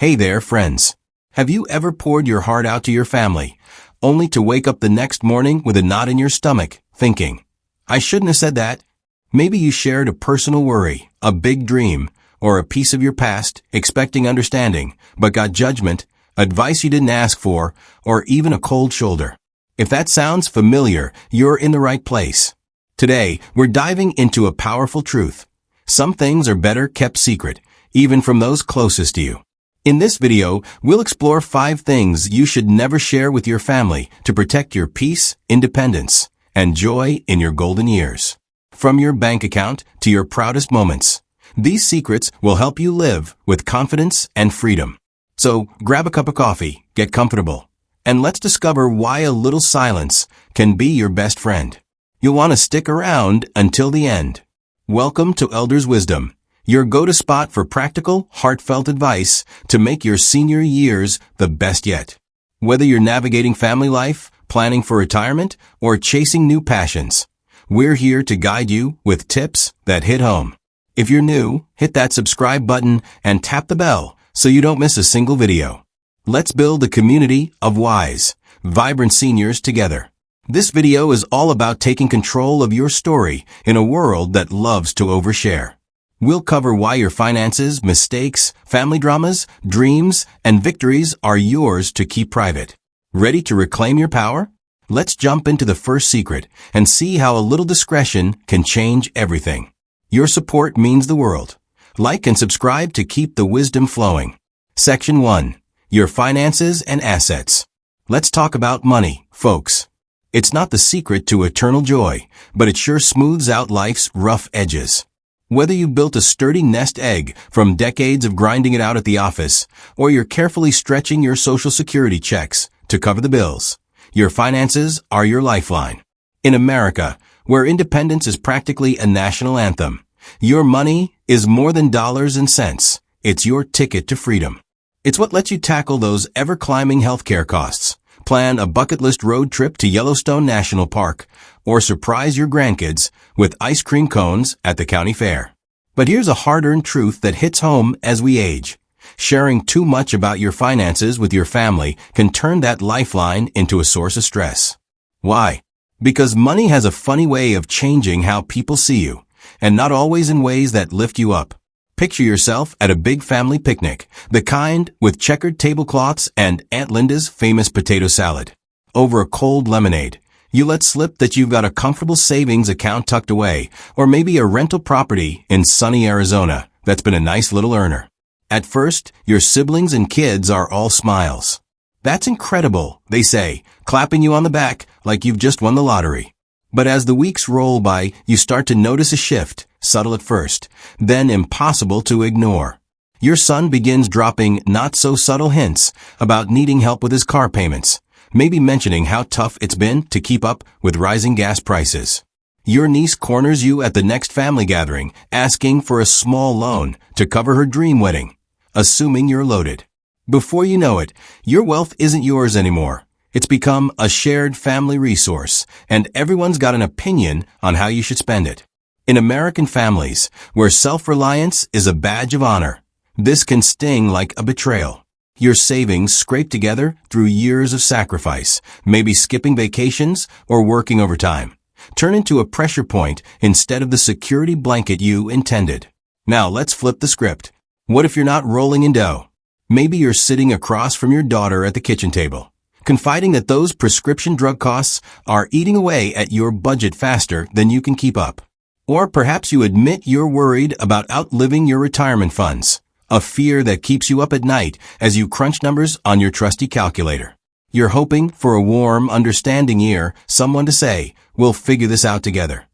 Hey there, friends. Have you ever poured your heart out to your family, only to wake up the next morning with a knot in your stomach, thinking, I shouldn't have said that? Maybe you shared a personal worry, a big dream, or a piece of your past, expecting understanding, but got judgment, advice you didn't ask for, or even a cold shoulder. If that sounds familiar, you're in the right place. Today, we're diving into a powerful truth. Some things are better kept secret, even from those closest to you. In this video, we'll explore 5 things you should never share with your family to protect your peace, independence, and joy in your golden years. From your bank account to your proudest moments, these secrets will help you live with confidence and freedom. So grab a cup of coffee, get comfortable, and let's discover why a little silence can be your best friend. You'll want to stick around until the end. Welcome to Elders' Wisdom, your go-to spot for practical, heartfelt advice to make your senior years the best yet. Whether you're navigating family life, planning for retirement, or chasing new passions, we're here to guide you with tips that hit home. If you're new, hit that subscribe button and tap the bell so you don't miss a single video. Let's build a community of wise, vibrant seniors together. This video is all about taking control of your story in a world that loves to overshare. We'll cover why your finances, mistakes, family dramas, dreams, and victories are yours to keep private. Ready to reclaim your power? Let's jump into the first secret and see how a little discretion can change everything. Your support means the world. Like and subscribe to keep the wisdom flowing. Section 1. Your finances and assets. Let's talk about money, folks. It's not the secret to eternal joy, but it sure smooths out life's rough edges. Whether you've built a sturdy nest egg from decades of grinding it out at the office, or you're carefully stretching your Social Security checks to cover the bills, your finances are your lifeline. In America, where independence is practically a national anthem, your money is more than dollars and cents. It's your ticket to freedom. It's what lets you tackle those ever-climbing healthcare costs, plan a bucket list road trip to Yellowstone National Park, or surprise your grandkids with ice cream cones at the county fair. But here's a hard-earned truth that hits home as we age. Sharing too much about your finances with your family can turn that lifeline into a source of stress. Why? Because money has a funny way of changing how people see you, and not always in ways that lift you up. Picture yourself at a big family picnic, the kind with checkered tablecloths and Aunt Linda's famous potato salad. Over a cold lemonade, you let slip that you've got a comfortable savings account tucked away, or maybe a rental property in sunny Arizona that's been a nice little earner. At first, your siblings and kids are all smiles. That's incredible, they say, clapping you on the back like you've just won the lottery. But as the weeks roll by, you start to notice a shift, subtle at first, then impossible to ignore. Your son begins dropping not-so-subtle hints about needing help with his car payments, maybe mentioning how tough it's been to keep up with rising gas prices. Your niece corners you at the next family gathering, asking for a small loan to cover her dream wedding, assuming you're loaded. Before you know it, your wealth isn't yours anymore. It's become a shared family resource, and everyone's got an opinion on how you should spend it. In American families, where self-reliance is a badge of honor, this can sting like a betrayal. Your savings scraped together through years of sacrifice, maybe skipping vacations or working overtime, turn into a pressure point instead of the security blanket you intended. Now let's flip the script. What if you're not rolling in dough? Maybe you're sitting across from your daughter at the kitchen table, confiding that those prescription drug costs are eating away at your budget faster than you can keep up. Or perhaps you admit you're worried about outliving your retirement funds, a fear that keeps you up at night as you crunch numbers on your trusty calculator. You're hoping for a warm, understanding ear, someone to say, "We'll figure this out together."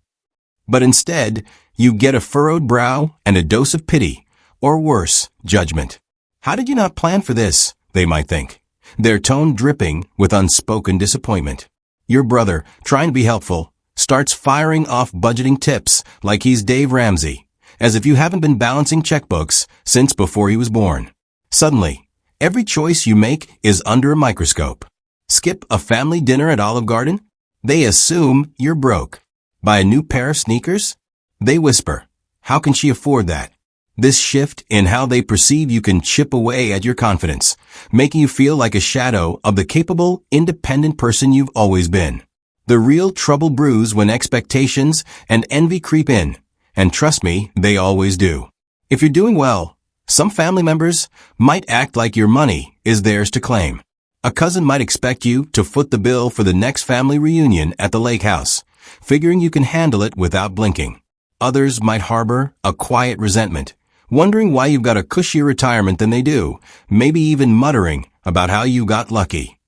But instead, you get a furrowed brow and a dose of pity, or worse, judgment. How did you not plan for this? They might think, their tone dripping with unspoken disappointment. Your brother, trying to be helpful, starts firing off budgeting tips like he's Dave Ramsey, as if you haven't been balancing checkbooks since before he was born. Suddenly, every choice you make is under a microscope. Skip a family dinner at Olive Garden? They assume you're broke. Buy a new pair of sneakers? They whisper, "How can she afford that?" This shift in how they perceive you can chip away at your confidence, making you feel like a shadow of the capable, independent person you've always been. The real trouble brews when expectations and envy creep in, and trust me, they always do. If you're doing well, some family members might act like your money is theirs to claim. A cousin might expect you to foot the bill for the next family reunion at the lake house, figuring you can handle it without blinking. Others might harbor a quiet resentment, wondering why you've got a cushier retirement than they do, maybe even muttering about how you got lucky.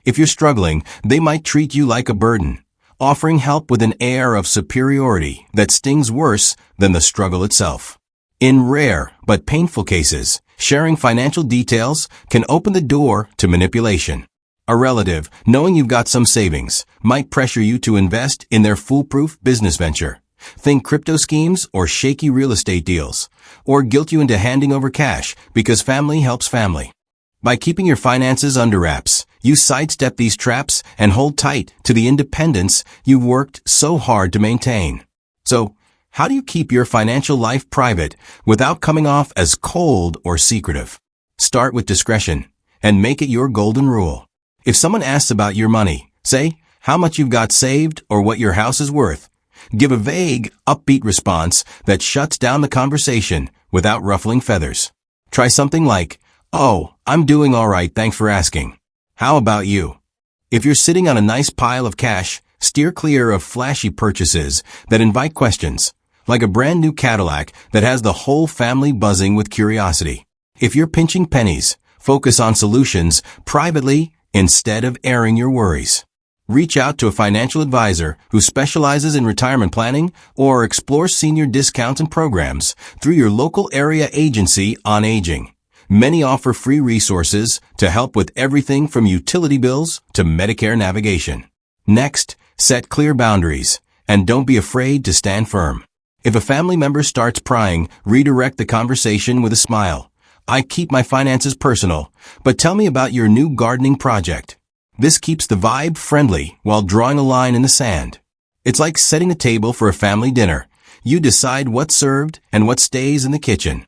If you're struggling, they might treat you like a burden, offering help with an air of superiority that stings worse than the struggle itself. In rare but painful cases, sharing financial details can open the door to manipulation. A relative, knowing you've got some savings, might pressure you to invest in their foolproof business venture. Think crypto schemes or shaky real estate deals, or guilt you into handing over cash because family helps family. By keeping your finances under wraps, you sidestep these traps and hold tight to the independence you've worked so hard to maintain. So, how do you keep your financial life private without coming off as cold or secretive? Start with discretion and make it your golden rule. If someone asks about your money, say how much you've got saved or what your house is worth. Give a vague, upbeat response that shuts down the conversation without ruffling feathers. Try something like, "Oh, I'm doing all right, thanks for asking. How about you?" If you're sitting on a nice pile of cash, steer clear of flashy purchases that invite questions, like a brand new Cadillac that has the whole family buzzing with curiosity. If you're pinching pennies, focus on solutions privately instead of airing your worries. Reach out to a financial advisor who specializes in retirement planning or explore senior discounts and programs through your local area agency on aging. Many offer free resources to help with everything from utility bills to Medicare navigation. Next, set clear boundaries and don't be afraid to stand firm. If a family member starts prying, redirect the conversation with a smile. "I keep my finances personal, but tell me about your new gardening project." This keeps the vibe friendly while drawing a line in the sand. It's like setting a table for a family dinner. You decide what's served and what stays in the kitchen.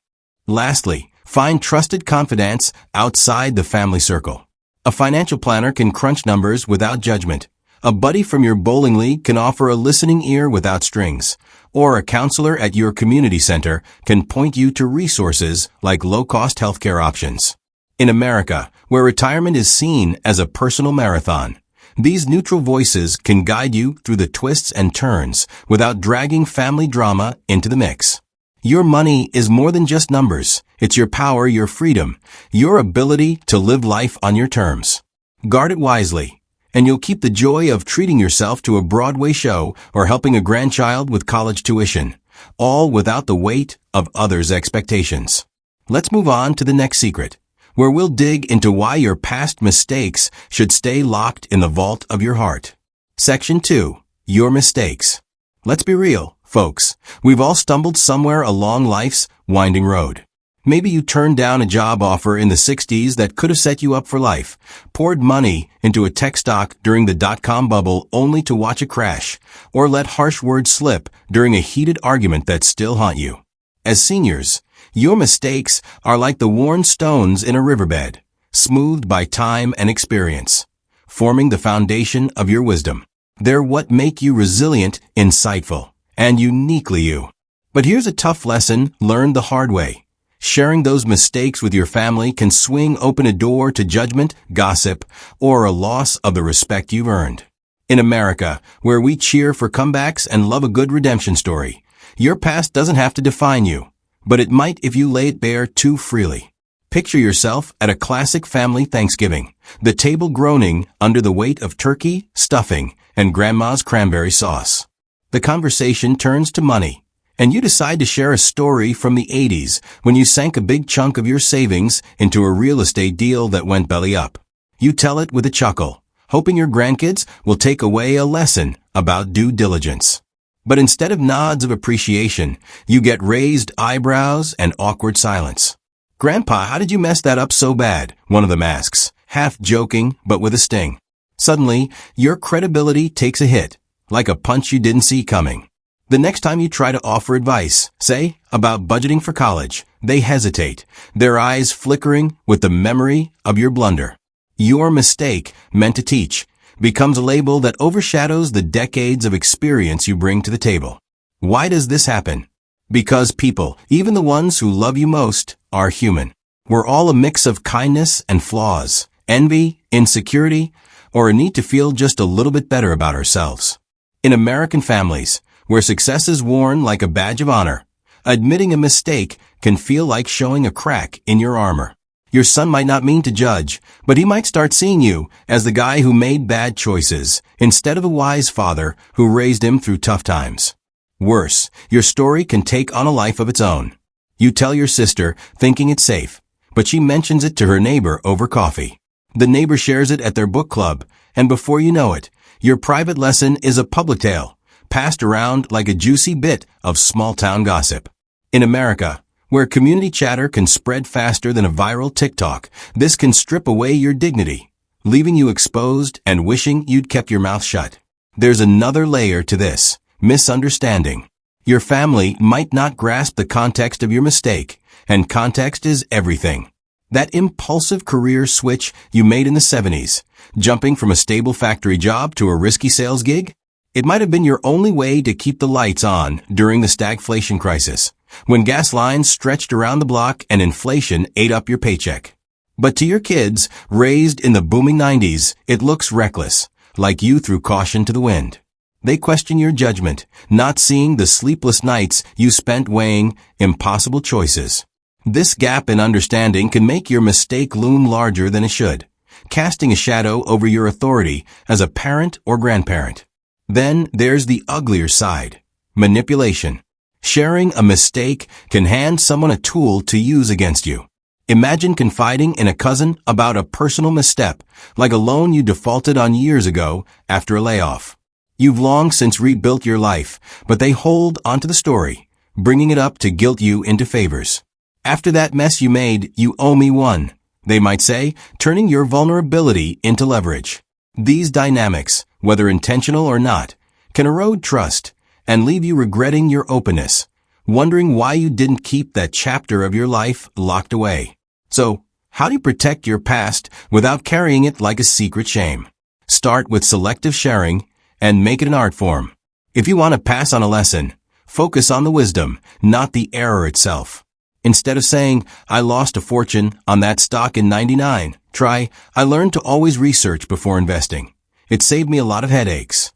Lastly, find trusted confidants outside the family circle. A financial planner can crunch numbers without judgment. A buddy from your bowling league can offer a listening ear without strings. Or a counselor at your community center can point you to resources like low-cost healthcare options. In America, where retirement is seen as a personal marathon, these neutral voices can guide you through the twists and turns without dragging family drama into the mix. Your money is more than just numbers. It's your power, your freedom, your ability to live life on your terms. Guard it wisely, and you'll keep the joy of treating yourself to a Broadway show or helping a grandchild with college tuition, all without the weight of others' expectations. Let's move on to the next secret, where we'll dig into why your past mistakes should stay locked in the vault of your heart. Section 2. Your mistakes. Let's be real, folks. We've all stumbled somewhere along life's winding road. Maybe you turned down a job offer in the 60s that could have set you up for life, poured money into a tech stock during the dot-com bubble only to watch it crash, or let harsh words slip during a heated argument that still haunt you. As seniors, your mistakes are like the worn stones in a riverbed, smoothed by time and experience, forming the foundation of your wisdom. They're what make you resilient, insightful, and uniquely you. But here's a tough lesson learned the hard way. Sharing those mistakes with your family can swing open a door to judgment, gossip, or a loss of the respect you've earned. In America, where we cheer for comebacks and love a good redemption story, your past doesn't have to define you, but it might if you lay it bare too freely. Picture yourself at a classic family Thanksgiving, the table groaning under the weight of turkey, stuffing, and grandma's cranberry sauce. The conversation turns to money, and you decide to share a story from the 80s when you sank a big chunk of your savings into a real estate deal that went belly up. You tell it with a chuckle, hoping your grandkids will take away a lesson about due diligence. But instead of nods of appreciation, you get raised eyebrows and awkward silence. "Grandpa, how did you mess that up so bad?" one of them asks, half joking but with a sting. Suddenly, your credibility takes a hit, like a punch you didn't see coming. The next time you try to offer advice, say, about budgeting for college, They hesitate, their eyes flickering with the memory of your blunder. Your mistake, meant to teach, becomes a label that overshadows the decades of experience you bring to the table. Why does this happen? Because people, even the ones who love you most, are human. We're all a mix of kindness and flaws, envy, insecurity, or a need to feel just a little bit better about ourselves. In American families, where success is worn like a badge of honor, admitting a mistake can feel like showing a crack in your armor. Your son might not mean to judge, but he might start seeing you as the guy who made bad choices instead of a wise father who raised him through tough times. Worse, your story can take on a life of its own. You tell your sister, thinking it's safe, but she mentions it to her neighbor over coffee. The neighbor shares it at their book club, and before you know it, your private lesson is a public tale, passed around like a juicy bit of small-town gossip. In America, where community chatter can spread faster than a viral TikTok, this can strip away your dignity, leaving you exposed and wishing you'd kept your mouth shut. There's another layer to this: misunderstanding. Your family might not grasp the context of your mistake, and context is everything. That impulsive career switch you made in the 70s, jumping from a stable factory job to a risky sales gig? It might have been your only way to keep the lights on during the stagflation crisis, when gas lines stretched around the block and inflation ate up your paycheck. But to your kids, raised in the booming 90s, it looks reckless, like you threw caution to the wind. They question your judgment, not seeing the sleepless nights you spent weighing impossible choices. This gap in understanding can make your mistake loom larger than it should, casting a shadow over your authority as a parent or grandparent. Then there's the uglier side: manipulation. Sharing a mistake can hand someone a tool to use against you. Imagine confiding in a cousin about a personal misstep, like a loan you defaulted on years ago after a layoff. You've long since rebuilt your life, but they hold onto the story, bringing it up to guilt you into favors. After that mess you made, you owe me one, they might say, turning your vulnerability into leverage. These dynamics, whether intentional or not, can erode trust and leave you regretting your openness, wondering why you didn't keep that chapter of your life locked away. So, how do you protect your past without carrying it like a secret shame? Start with selective sharing and make it an art form. If you want to pass on a lesson, focus on the wisdom, not the error itself. Instead of saying, "I lost a fortune on that stock in '99, try, "I learned to always research before investing. It saved me a lot of headaches."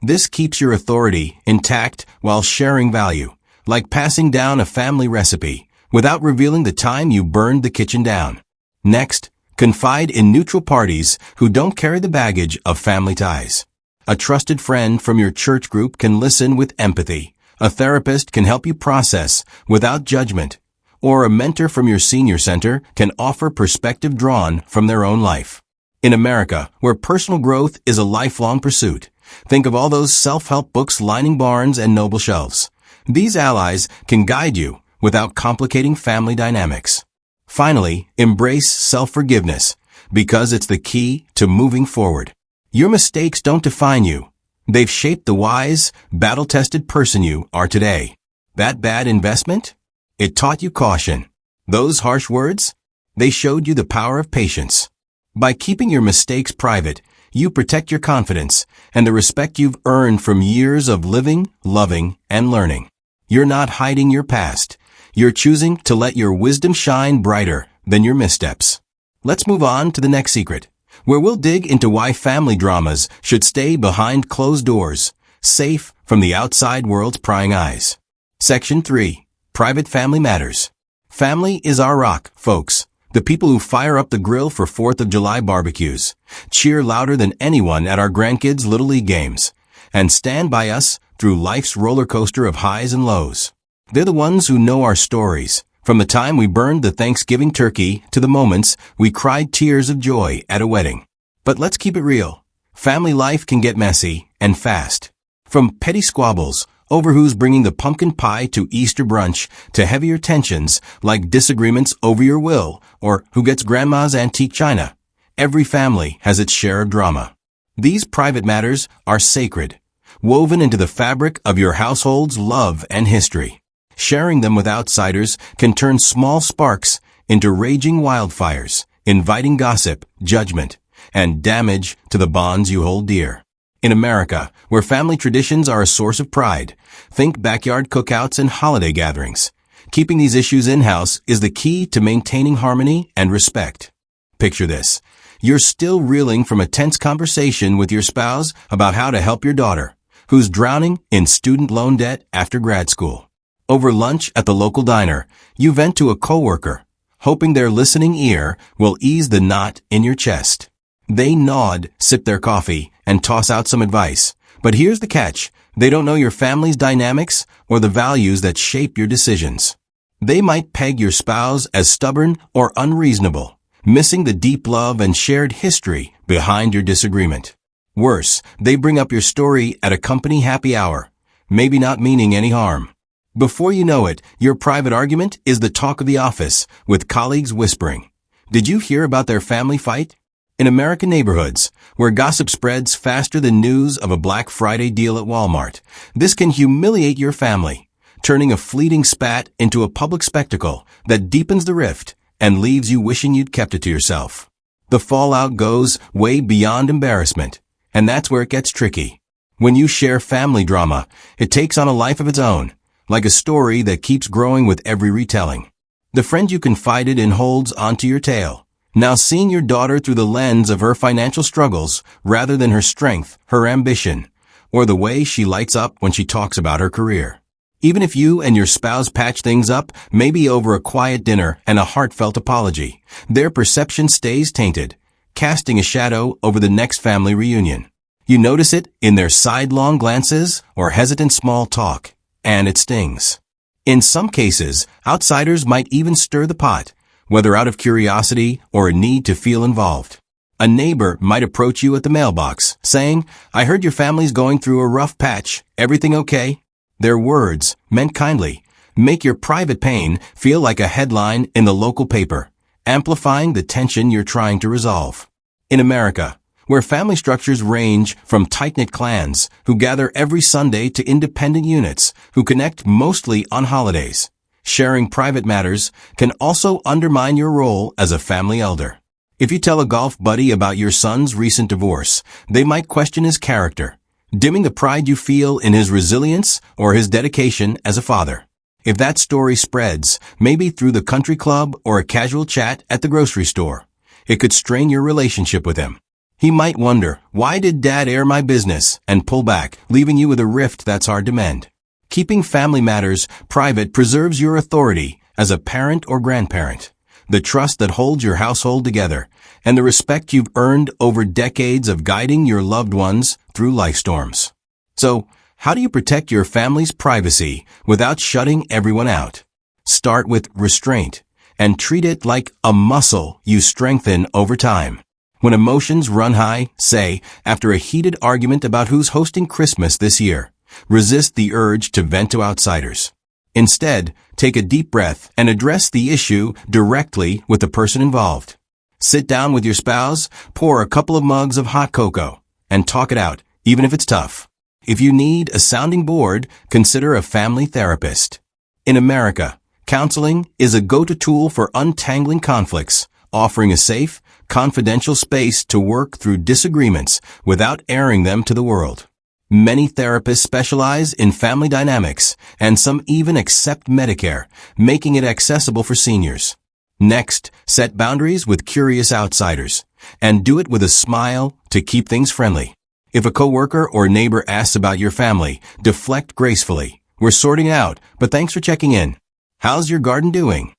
This keeps your authority intact while sharing value, like passing down a family recipe without revealing the time you burned the kitchen down. Next, confide in neutral parties who don't carry the baggage of family ties. A trusted friend from your church group can listen with empathy. A therapist can help you process without judgment. Or a mentor from your senior center can offer perspective drawn from their own life. In America, where personal growth is a lifelong pursuit, think of all those self-help books lining barns and noble shelves. These allies can guide you without complicating family dynamics. Finally, embrace self-forgiveness, because it's the key to moving forward. Your mistakes don't define you. They've shaped the wise, battle-tested person you are today. That bad investment? It taught you caution. Those harsh words? They showed you the power of patience. By keeping your mistakes private, you protect your confidence and the respect you've earned from years of living, loving, and learning. You're not hiding your past. You're choosing to let your wisdom shine brighter than your missteps. Let's move on to the next secret, where we'll dig into why family dramas should stay behind closed doors, safe from the outside world's prying eyes. Section 3. Private Family Matters. Family is our rock, folks. The people who fire up the grill for 4th of July barbecues, cheer louder than anyone at our grandkids' Little League games, and stand by us through life's roller coaster of highs and lows. They're the ones who know our stories, from the time we burned the Thanksgiving turkey to the moments we cried tears of joy at a wedding. But let's keep it real. Family life can get messy and fast. From petty squabbles over who's bringing the pumpkin pie to Easter brunch to heavier tensions like disagreements over your will or who gets grandma's antique china. Every family has its share of drama. These private matters are sacred, woven into the fabric of your household's love and history. Sharing them with outsiders can turn small sparks into raging wildfires, inviting gossip, judgment, and damage to the bonds you hold dear. In America, where family traditions are a source of pride, think backyard cookouts and holiday gatherings. Keeping these issues in-house is the key to maintaining harmony and respect. Picture this. You're still reeling from a tense conversation with your spouse about how to help your daughter, who's drowning in student loan debt after grad school. Over lunch at the local diner, you vent to a coworker, hoping their listening ear will ease the knot in your chest. They nod, sip their coffee, and toss out some advice. But here's the catch. They don't know your family's dynamics or the values that shape your decisions. They might peg your spouse as stubborn or unreasonable, missing the deep love and shared history behind your disagreement. Worse, they bring up your story at a company happy hour, maybe not meaning any harm. Before you know it, your private argument is the talk of the office, with colleagues whispering, "Did you hear about their family fight?" In American neighborhoods, where gossip spreads faster than news of a Black Friday deal at Walmart, this can humiliate your family, turning a fleeting spat into a public spectacle that deepens the rift and leaves you wishing you'd kept it to yourself. The fallout goes way beyond embarrassment, and that's where it gets tricky. When you share family drama, it takes on a life of its own, like a story that keeps growing with every retelling. The friend you confided in holds onto your tale, now seeing your daughter through the lens of her financial struggles rather than her strength, her ambition, or the way she lights up when she talks about her career. Even if you and your spouse patch things up, maybe over a quiet dinner and a heartfelt apology, their perception stays tainted, casting a shadow over the next family reunion. You notice it in their sidelong glances or hesitant small talk, and it stings. In some cases, outsiders might even stir the pot, whether out of curiosity or a need to feel involved. A neighbor might approach you at the mailbox, saying, "I heard your family's going through a rough patch. Everything okay?" Their words, meant kindly, make your private pain feel like a headline in the local paper, amplifying the tension you're trying to resolve. In America, where family structures range from tight-knit clans who gather every Sunday to independent units who connect mostly on holidays, sharing private matters can also undermine your role as a family elder. If you tell a golf buddy about your son's recent divorce, they might question his character, dimming the pride you feel in his resilience or his dedication as a father. If that story spreads, maybe through the country club or a casual chat at the grocery store, it could strain your relationship with him. He might wonder, "Why did Dad air my business?" and pull back, leaving you with a rift that's hard to mend. Keeping family matters private preserves your authority as a parent or grandparent, the trust that holds your household together, and the respect you've earned over decades of guiding your loved ones through life storms. So, how do you protect your family's privacy without shutting everyone out? Start with restraint and treat it like a muscle you strengthen over time. When emotions run high, say, after a heated argument about who's hosting Christmas this year, resist the urge to vent to outsiders. Instead, take a deep breath and address the issue directly with the person involved. Sit down with your spouse, pour a couple of mugs of hot cocoa, and talk it out, even if it's tough. If you need a sounding board, consider a family therapist. In America, counseling is a go-to tool for untangling conflicts, offering a safe, confidential space to work through disagreements without airing them to the world. Many therapists specialize in family dynamics, and some even accept Medicare, making it accessible for seniors. Next, set boundaries with curious outsiders, and do it with a smile to keep things friendly. If a coworker or neighbor asks about your family, deflect gracefully. "We're sorting it out, but thanks for checking in. How's your garden doing?"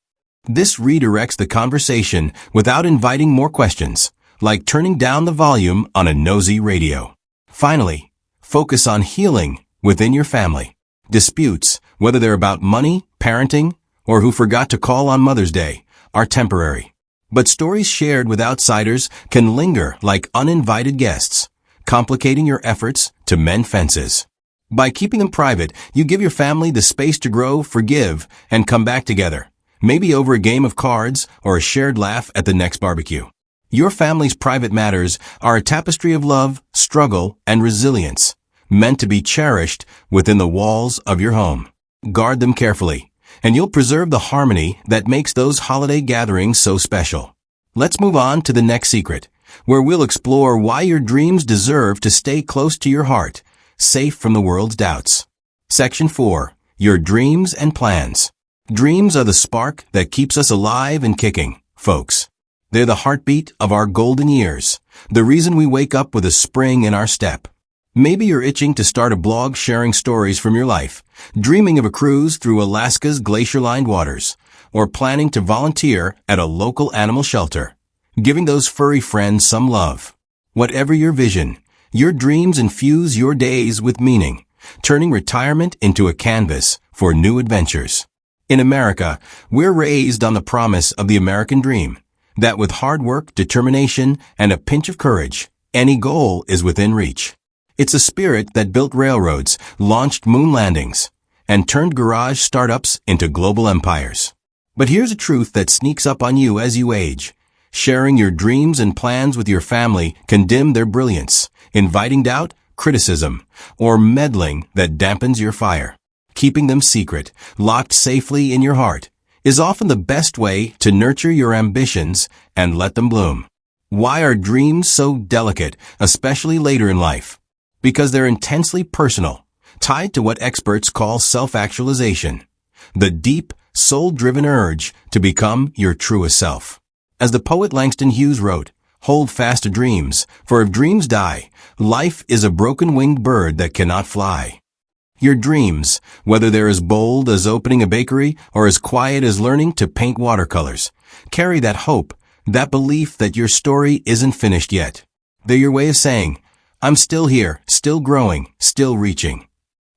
This redirects the conversation without inviting more questions, like turning down the volume on a nosy radio. Finally, focus on healing within your family. Disputes, whether they're about money, parenting, or who forgot to call on Mother's Day, are temporary. But stories shared with outsiders can linger like uninvited guests, complicating your efforts to mend fences. By keeping them private, you give your family the space to grow, forgive, and come back together, maybe over a game of cards or a shared laugh at the next barbecue. Your family's private matters are a tapestry of love, struggle, and resilience, meant to be cherished within the walls of your home. Guard them carefully, and you'll preserve the harmony that makes those holiday gatherings so special. Let's move on to the next secret, where we'll explore why your dreams deserve to stay close to your heart, safe from the world's doubts. Section 4. Your dreams and plans. Dreams are the spark that keeps us alive and kicking, folks. They're the heartbeat of our golden years, the reason we wake up with a spring in our step. Maybe you're itching to start a blog sharing stories from your life, dreaming of a cruise through Alaska's glacier-lined waters, or planning to volunteer at a local animal shelter, giving those furry friends some love. Whatever your vision, your dreams infuse your days with meaning, turning retirement into a canvas for new adventures. In America, we're raised on the promise of the American dream, that with hard work, determination, and a pinch of courage, any goal is within reach. It's a spirit that built railroads, launched moon landings, and turned garage startups into global empires. But here's a truth that sneaks up on you as you age. Sharing your dreams and plans with your family can dim their brilliance, inviting doubt, criticism, or meddling that dampens your fire. Keeping them secret, locked safely in your heart, is often the best way to nurture your ambitions and let them bloom. Why are dreams so delicate, especially later in life? Because they're intensely personal, tied to what experts call self-actualization, the deep, soul-driven urge to become your truest self. As the poet Langston Hughes wrote, "Hold fast to dreams, for if dreams die, life is a broken-winged bird that cannot fly." Your dreams, whether they're as bold as opening a bakery or as quiet as learning to paint watercolors, carry that hope, that belief that your story isn't finished yet. They're your way of saying, "I'm still here, still growing, still reaching."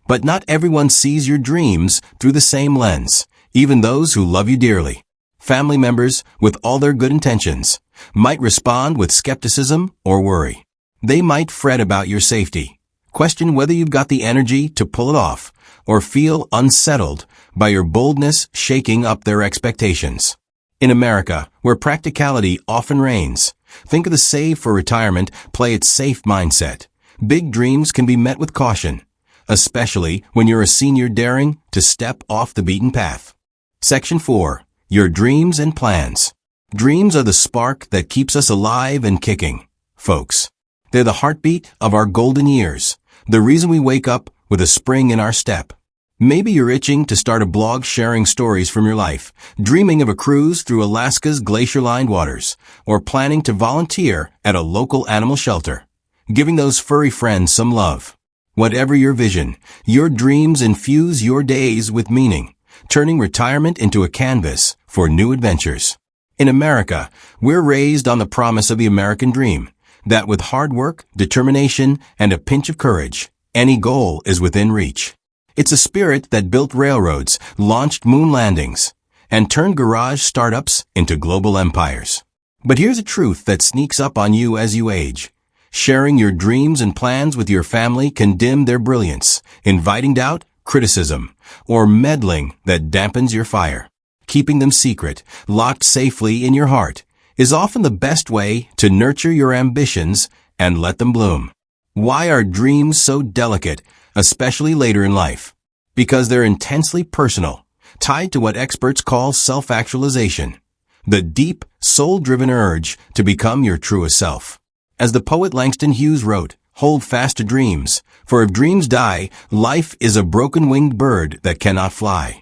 But not everyone sees your dreams through the same lens, even those who love you dearly. Family members, with all their good intentions, might respond with skepticism or worry. They might fret about your safety, question whether you've got the energy to pull it off, or feel unsettled by your boldness shaking up their expectations. In America, where practicality often reigns, think of the save for retirement, play it safe mindset. Big dreams can be met with caution, especially when you're a senior daring to step off the beaten path. Section 4. Your dreams and plans. Dreams are the spark that keeps us alive and kicking, folks. They're the heartbeat of our golden years, the reason we wake up with a spring in our step. Maybe you're itching to start a blog sharing stories from your life, dreaming of a cruise through Alaska's glacier-lined waters, or planning to volunteer at a local animal shelter, giving those furry friends some love. Whatever your vision, your dreams infuse your days with meaning, turning retirement into a canvas for new adventures. In America, we're raised on the promise of the American dream, that with hard work, determination, and a pinch of courage, any goal is within reach. It's a spirit that built railroads, launched moon landings, and turned garage startups into global empires. But here's a truth that sneaks up on you as you age. Sharing your dreams and plans with your family can dim their brilliance, inviting doubt, criticism, or meddling that dampens your fire. Keeping them secret, locked safely in your heart, is often the best way to nurture your ambitions and let them bloom. Why are dreams so delicate, especially later in life? Because they're intensely personal, tied to what experts call self-actualization, the deep, soul-driven urge to become your truest self. As the poet Langston Hughes wrote, "Hold fast to dreams, for if dreams die, life is a broken-winged bird that cannot fly."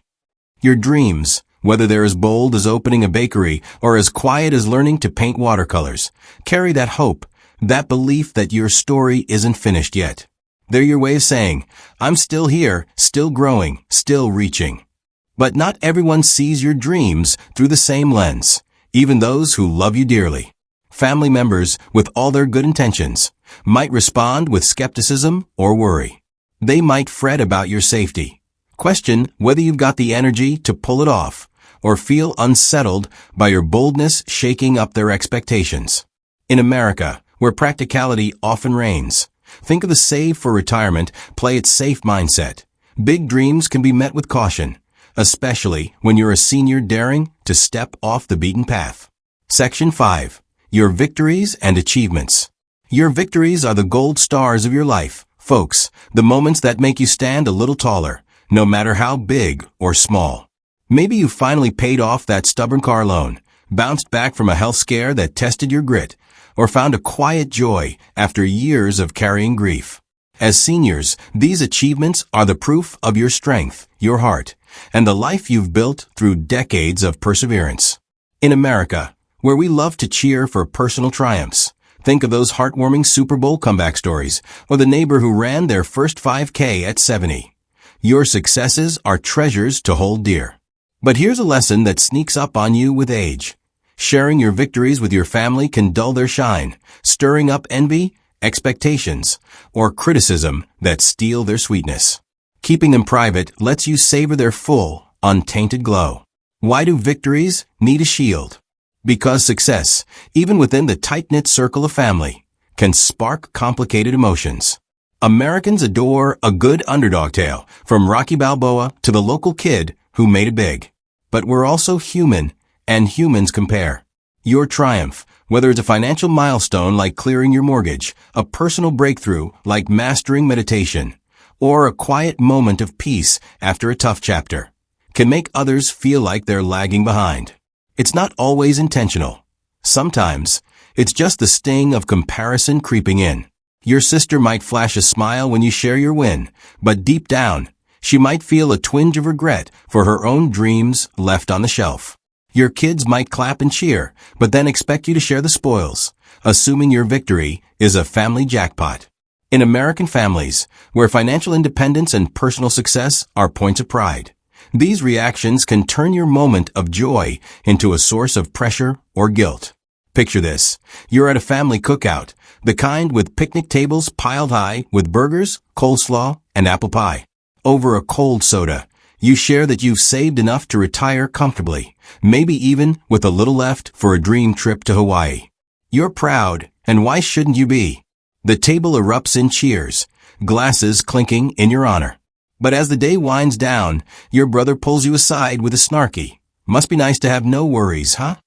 Your dreams, whether they're as bold as opening a bakery or as quiet as learning to paint watercolors, carry that hope, that belief that your story isn't finished yet. They're your way of saying, "I'm still here, still growing, still reaching." But not everyone sees your dreams through the same lens, even those who love you dearly. Family members, with all their good intentions, might respond with skepticism or worry. They might fret about your safety, question whether you've got the energy to pull it off, or feel unsettled by your boldness shaking up their expectations. In America, where practicality often reigns, think of the save for retirement, play it safe mindset. Big dreams can be met with caution, especially when you're a senior daring to step off the beaten path. Section 5. Your victories and achievements. Your victories are the gold stars of your life, folks, the moments that make you stand a little taller, no matter how big or small. Maybe you finally paid off that stubborn car loan, bounced back from a health scare that tested your grit, or found a quiet joy after years of carrying grief. As seniors, these achievements are the proof of your strength, your heart, and the life you've built through decades of perseverance. In America, where we love to cheer for personal triumphs, think of those heartwarming Super Bowl comeback stories, or the neighbor who ran their first 5K at 70. Your successes are treasures to hold dear. But here's a lesson that sneaks up on you with age. Sharing your victories with your family can dull their shine, stirring up envy, expectations, or criticism that steal their sweetness. Keeping them private lets you savor their full, untainted glow. Why do victories need a shield? Because success, even within the tight-knit circle of family, can spark complicated emotions. Americans adore a good underdog tale, from Rocky Balboa to the local kid who made it big. But we're also human, and humans compare. Your triumph, whether it's a financial milestone like clearing your mortgage, a personal breakthrough like mastering meditation, or a quiet moment of peace after a tough chapter, can make others feel like they're lagging behind. It's not always intentional. Sometimes, it's just the sting of comparison creeping in. Your sister might flash a smile when you share your win, but deep down, she might feel a twinge of regret for her own dreams left on the shelf. Your kids might clap and cheer, but then expect you to share the spoils, assuming your victory is a family jackpot. In American families, where financial independence and personal success are points of pride, these reactions can turn your moment of joy into a source of pressure or guilt. Picture this. You're at a family cookout, the kind with picnic tables piled high with burgers, coleslaw, and apple pie. Over a cold soda, you share that you've saved enough to retire comfortably, maybe even with a little left for a dream trip to Hawaii. You're proud, and why shouldn't you be? The table erupts in cheers, glasses clinking in your honor. But as the day winds down, your brother pulls you aside with a snarky, "Must be nice to have no worries, huh?"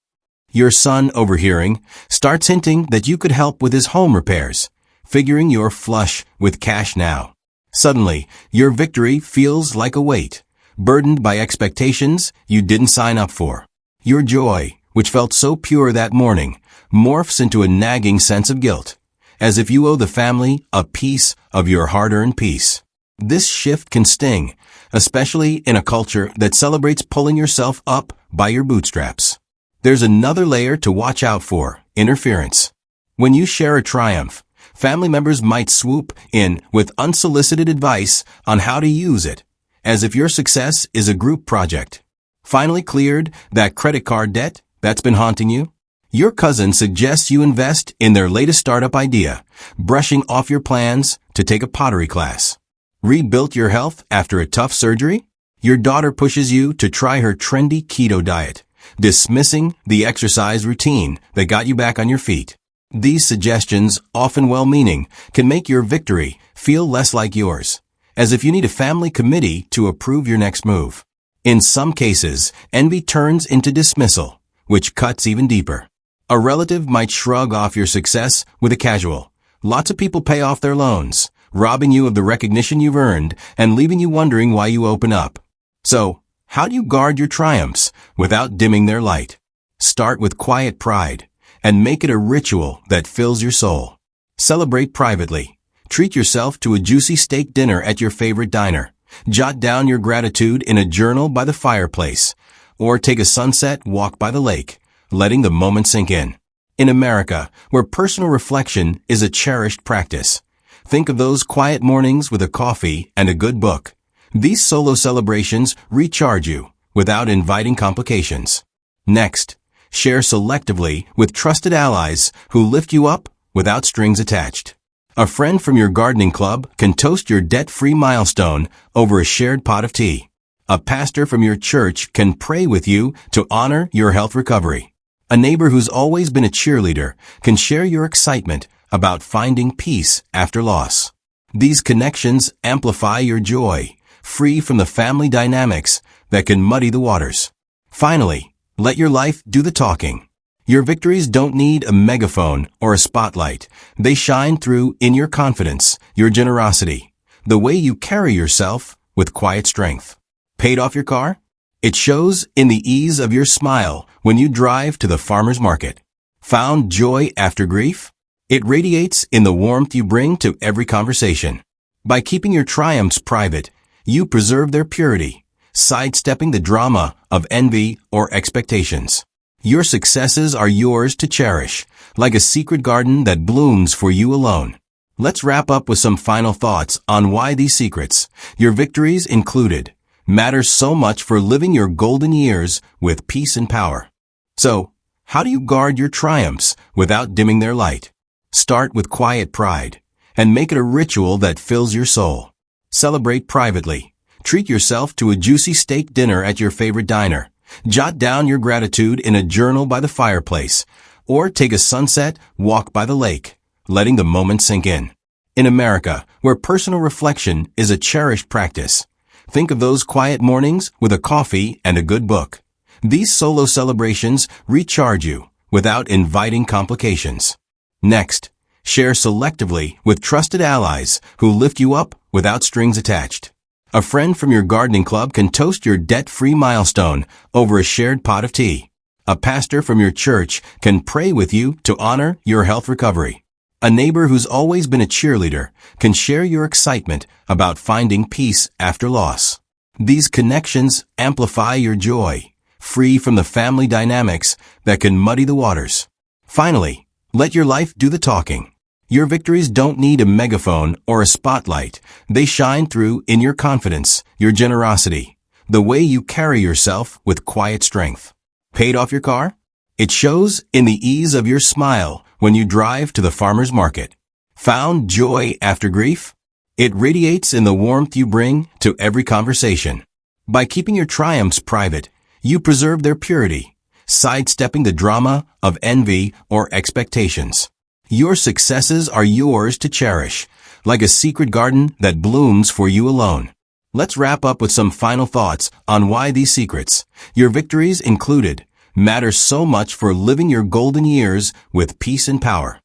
Your son, overhearing, starts hinting that you could help with his home repairs, figuring you're flush with cash now. Suddenly, your victory feels like a weight, burdened by expectations you didn't sign up for. Your joy, which felt so pure that morning, morphs into a nagging sense of guilt, as if you owe the family a piece of your hard-earned peace. This shift can sting, especially in a culture that celebrates pulling yourself up by your bootstraps. There's another layer to watch out for: interference. When you share a triumph, family members might swoop in with unsolicited advice on how to use it, as if your success is a group project. Finally cleared that credit card debt that's been haunting you? Your cousin suggests you invest in their latest startup idea, brushing off your plans to take a pottery class. Rebuilt your health after a tough surgery? Your daughter pushes you to try her trendy keto diet, dismissing the exercise routine that got you back on your feet. These suggestions, often well-meaning, can make your victory feel less like yours, as if you need a family committee to approve your next move. In some cases, envy turns into dismissal, which cuts even deeper. A relative might shrug off your success with a casual, "Lots of people pay off their loans," robbing you of the recognition you've earned and leaving you wondering why you open up. So, how do you guard your triumphs without dimming their light? Start with quiet pride, and make it a ritual that fills your soul. Celebrate privately. Treat yourself to a juicy steak dinner at your favorite diner. Jot down your gratitude in a journal by the fireplace, or take a sunset walk by the lake, letting the moment sink in. In America, where personal reflection is a cherished practice, think of those quiet mornings with a coffee and a good book. These solo celebrations recharge you without inviting complications. Next, share selectively with trusted allies who lift you up without strings attached. A friend from your gardening club can toast your debt-free milestone over a shared pot of tea. A pastor from your church can pray with you to honor your health recovery. A neighbor who's always been a cheerleader can share your excitement about finding peace after loss. These connections amplify your joy, free from the family dynamics that can muddy the waters. Finally, let your life do the talking. Your victories don't need a megaphone or a spotlight. They shine through in your confidence, your generosity, the way you carry yourself with quiet strength. Paid off your car? It shows in the ease of your smile when you drive to the farmer's market. Found joy after grief? It radiates in the warmth you bring to every conversation. By keeping your triumphs private, you preserve their purity, sidestepping the drama of envy or expectations. Your successes are yours to cherish, like a secret garden that blooms for you alone. Let's wrap up with some final thoughts on why these secrets, your victories included, matter so much for living your golden years with peace and power. So, how do you guard your triumphs without dimming their light? Start with quiet pride, and make it a ritual that fills your soul. Celebrate privately. Treat yourself to a juicy steak dinner at your favorite diner. Jot down your gratitude in a journal by the fireplace, or take a sunset walk by the lake, letting the moment sink in. In America, where personal reflection is a cherished practice, think of those quiet mornings with a coffee and a good book. These solo celebrations recharge you without inviting complications. Next, share selectively with trusted allies who lift you up without strings attached. A friend from your gardening club can toast your debt-free milestone over a shared pot of tea. A pastor from your church can pray with you to honor your health recovery. A neighbor who's always been a cheerleader can share your excitement about finding peace after loss. These connections amplify your joy, free from the family dynamics that can muddy the waters. Finally, let your life do the talking. Your victories don't need a megaphone or a spotlight. They shine through in your confidence, your generosity, the way you carry yourself with quiet strength. Paid off your car? It shows in the ease of your smile when you drive to the farmer's market. Found joy after grief? It radiates in the warmth you bring to every conversation. By keeping your triumphs private, you preserve their purity, sidestepping the drama of envy or expectations. Your successes are yours to cherish, like a secret garden that blooms for you alone. Let's wrap up with some final thoughts on why these secrets, your victories included, matter so much for living your golden years with peace and power.